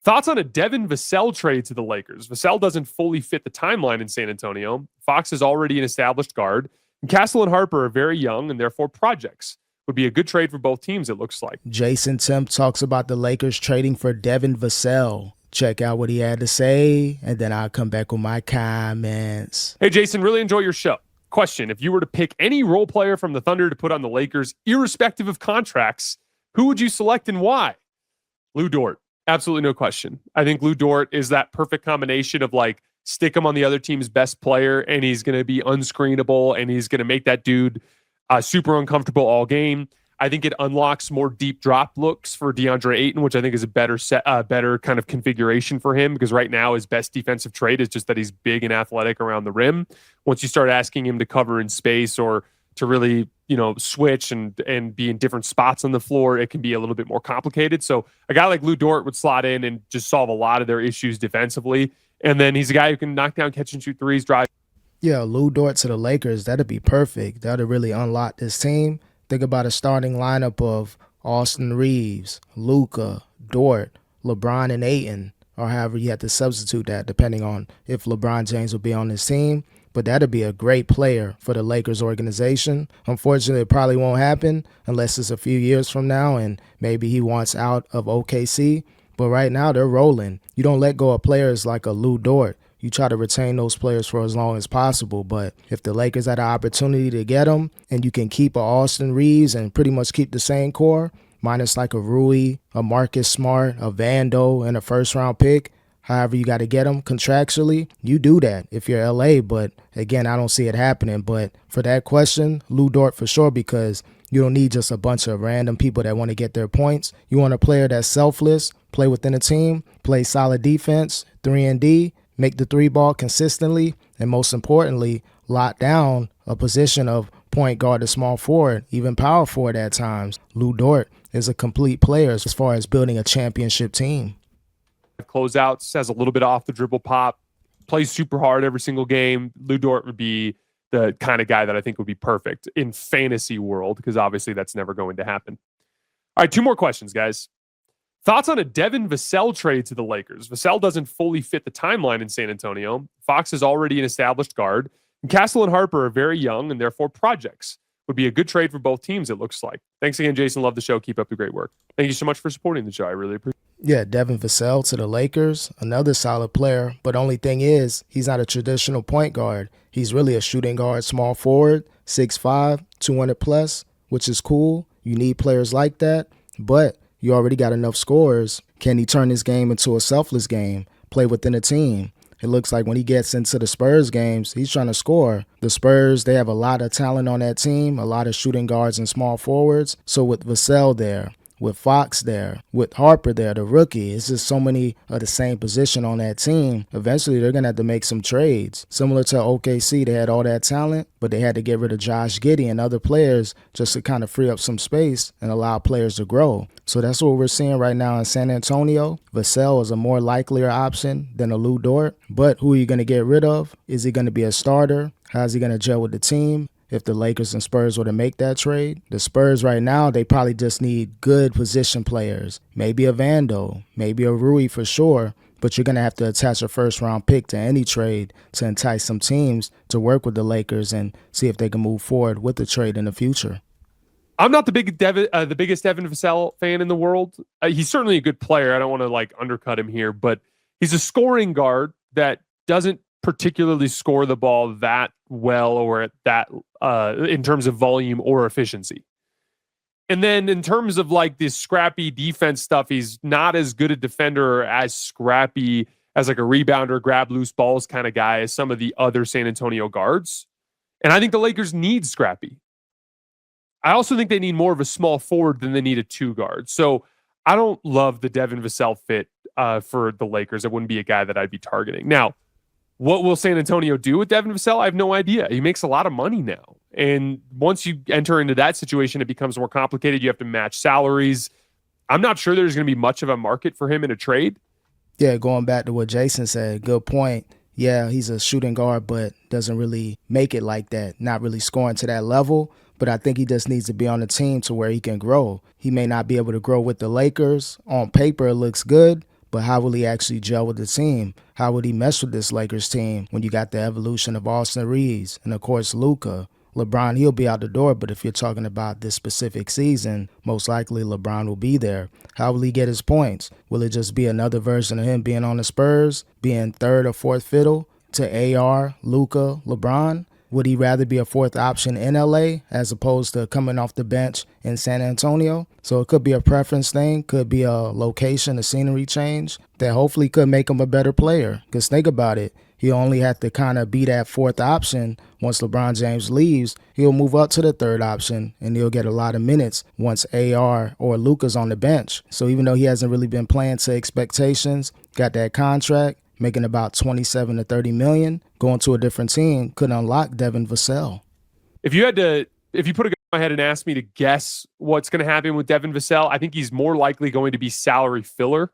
Thoughts on a Devin Vassel trade to the Lakers? Vassell doesn't fully fit the timeline in San Antonio. Fox is already an established guard. And Castle and Harper are very young and therefore projects. Would be a good trade for both teams, it looks like. Jason Temp talks about the Lakers trading for Devin Vassell. Check out what he had to say, and then I'll come back with my comments. Hey, Jason, really enjoy your show. Question, if you were to pick any role player from the Thunder to put on the Lakers, irrespective of contracts, who would you select and why? Lou Dort. Absolutely no question. I think Lou Dort is that perfect combination of like stick him on the other team's best player and he's going to be unscreenable and he's going to make that dude super uncomfortable all game. I think it unlocks more deep drop looks for DeAndre Ayton, which I think is a better kind of configuration for him because right now his best defensive trait is just that he's big and athletic around the rim. Once you start asking him to cover in space or to really, switch and be in different spots on the floor, it can be a little bit more complicated. So a guy like Lou Dort would slot in and just solve a lot of their issues defensively. And then he's a guy who can knock down, catch and shoot threes, drive. Yeah, Lou Dort to the Lakers, that'd be perfect. That'd really unlock this team. Think about a starting lineup of Austin Reaves, Luka, Dort, LeBron, and Ayton, or however you have to substitute that depending on if LeBron James will be on his team. But that'd be a great player for the Lakers organization. Unfortunately, it probably won't happen unless it's a few years from now and maybe he wants out of OKC. But right now, they're rolling. You don't let go of players like a Lou Dort. You try to retain those players for as long as possible. But if the Lakers had an opportunity to get them and you can keep a Austin Reaves and pretty much keep the same core, minus like a Rui, a Marcus Smart, a Vando, and a first-round pick, however you got to get them contractually, you do that if you're LA. But again, I don't see it happening. But for that question, Lou Dort for sure, because you don't need just a bunch of random people that want to get their points. You want a player that's selfless, play within a team, play solid defense, 3-and-D, make the three ball consistently, and most importantly, lock down a position of point guard to small forward, even power forward at times. Lou Dort is a complete player as far as building a championship team. Closeouts, has a little bit off the dribble pop, plays super hard every single game. Lou Dort would be the kind of guy that I think would be perfect in fantasy world because obviously that's never going to happen. All right, two more questions, guys. Thoughts on a Devin Vassell trade to the Lakers? Vassell doesn't fully fit the timeline in San Antonio. Fox is already an established guard. And Castle and Harper are very young and therefore projects. Would be a good trade for both teams, it looks like. Thanks again, Jason. Love the show. Keep up the great work. Thank you so much for supporting the show. I really appreciate it. Yeah, Devin Vassell to the Lakers, another solid player. But only thing is, he's not a traditional point guard. He's really a shooting guard, small forward, 6'5", 200 plus, which is cool. You need players like that. But you already got enough scorers. Can he turn his game into a selfless game, play within a team? It looks like when he gets into the Spurs games, he's trying to score. The Spurs, they have a lot of talent on that team, a lot of shooting guards and small forwards. So with Vassell there, with Fox there, with Harper there, the rookie, it's just so many of the same position on that team. Eventually, they're going to have to make some trades. Similar to OKC, they had all that talent, but they had to get rid of Josh Giddey and other players just to kind of free up some space and allow players to grow. So that's what we're seeing right now in San Antonio. Vassell is a more likelier option than a Lou Dort. But who are you going to get rid of? Is he going to be a starter? How's he going to gel with the team? If the Lakers and Spurs were to make that trade, the Spurs right now, they probably just need good position players. Maybe a Vando, maybe a Rui for sure, but you're going to have to attach a first-round pick to any trade to entice some teams to work with the Lakers and see if they can move forward with the trade in the future. I'm not the biggest Devin Vassell fan in the world. He's certainly a good player. I don't want to undercut him here, but he's a scoring guard that doesn't particularly score the ball that well or at that in terms of volume or efficiency. And then in terms of this scrappy defense stuff, he's not as good a defender or as scrappy as a rebounder, grab loose balls kind of guy as some of the other San Antonio guards. And I think the Lakers need scrappy. I also think they need more of a small forward than they need a two guard. So I don't love the Devin Vassell fit for the Lakers. It wouldn't be a guy that I'd be targeting. Now, what will San Antonio do with Devin Vassell? I have no idea. He makes a lot of money now. And once you enter into that situation, it becomes more complicated. You have to match salaries. I'm not sure there's going to be much of a market for him in a trade. Yeah, going back to what Jason said, good point. Yeah, he's a shooting guard, but doesn't really make it like that, not really scoring to that level. But I think he just needs to be on the team to where he can grow. He may not be able to grow with the Lakers. On paper, it looks good, but how will he actually gel with the team? How would he mesh with this Lakers team when you got the evolution of Austin Reaves and, of course, Luka? LeBron, he'll be out the door, but if you're talking about this specific season, most likely LeBron will be there. How will he get his points? Will it just be another version of him being on the Spurs, being third or fourth fiddle to AR, Luka, LeBron? Would he rather be a fourth option in LA as opposed to coming off the bench in San Antonio? So it could be a preference thing, could be a location, a scenery change that hopefully could make him a better player. Because think about it, he only had to kind of be that fourth option. Once LeBron James leaves, he'll move up to the third option and he'll get a lot of minutes once AR or Luka's on the bench. So even though he hasn't really been playing to expectations, got that contract, making about 27 to 30 million, going to a different team could unlock Devin Vassel. If you put a gun in my head and asked me to guess what's going to happen with Devin Vassel, I think he's more likely going to be salary filler.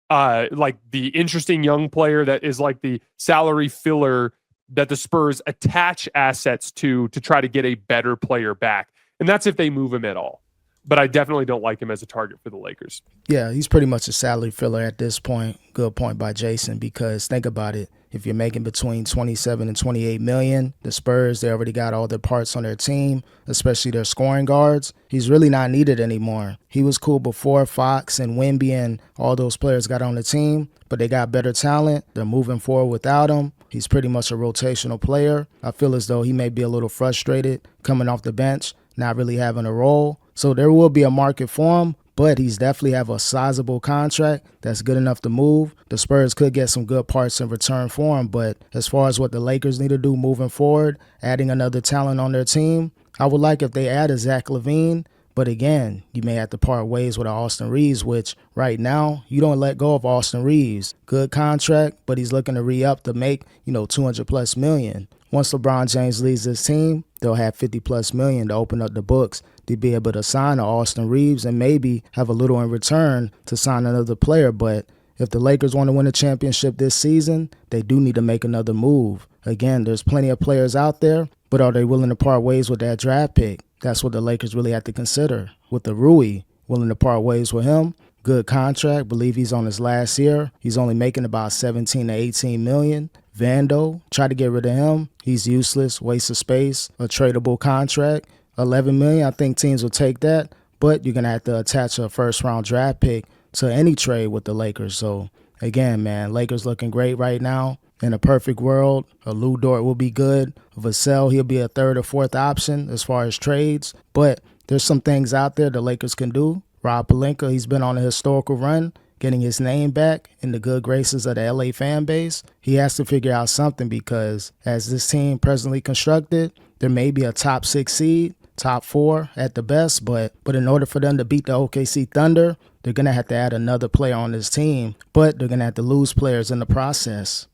Like the interesting young player that is like the salary filler that the Spurs attach assets to try to get a better player back. And that's if they move him at all. But I definitely don't like him as a target for the Lakers. Yeah, he's pretty much a salary filler at this point. Good point by Jason, because think about it. If you're making between 27 and 28 million, the Spurs, they already got all the parts on their team, especially their scoring guards. He's really not needed anymore. He was cool before Fox and Wemby and all those players got on the team, but they got better talent. They're moving forward without him. He's pretty much a rotational player. I feel as though he may be a little frustrated coming off the bench, not really having a role. So there will be a market for him, but he's definitely have a sizable contract that's good enough to move. The Spurs could get some good parts in return for him, but as far as what the Lakers need to do moving forward, adding another talent on their team, I would like if they added Zach LaVine, but again, you may have to part ways with Austin Reaves, which right now, you don't let go of Austin Reaves. Good contract, but he's looking to re-up to make, 200 plus million. Once LeBron James leaves this team, they'll have 50 plus million to open up the books to be able to sign Austin Reaves and maybe have a little in return to sign another player. But if the Lakers want to win a championship this season, they do need to make another move. Again, there's plenty of players out there, but are they willing to part ways with that draft pick? That's what the Lakers really have to consider. With the Rui, willing to part ways with him, good contract, believe he's on his last year. He's only making about 17 to 18 million. Vando, try to get rid of him. He's useless, waste of space, a tradable contract. 11 million, I think teams will take that, but you're going to have to attach a first-round draft pick to any trade with the Lakers. So, again, man, Lakers looking great right now. In a perfect world, a Lou Dort will be good. Vassell, he'll be a third or fourth option as far as trades, but there's some things out there the Lakers can do. Rob Pelinka, he's been on a historical run, getting his name back in the good graces of the LA fan base. He has to figure out something because as this team presently constructed, there may be a top 6 seed, top 4 at the best, but in order for them to beat the OKC Thunder, they're going to have to add another player on this team, but they're going to have to lose players in the process.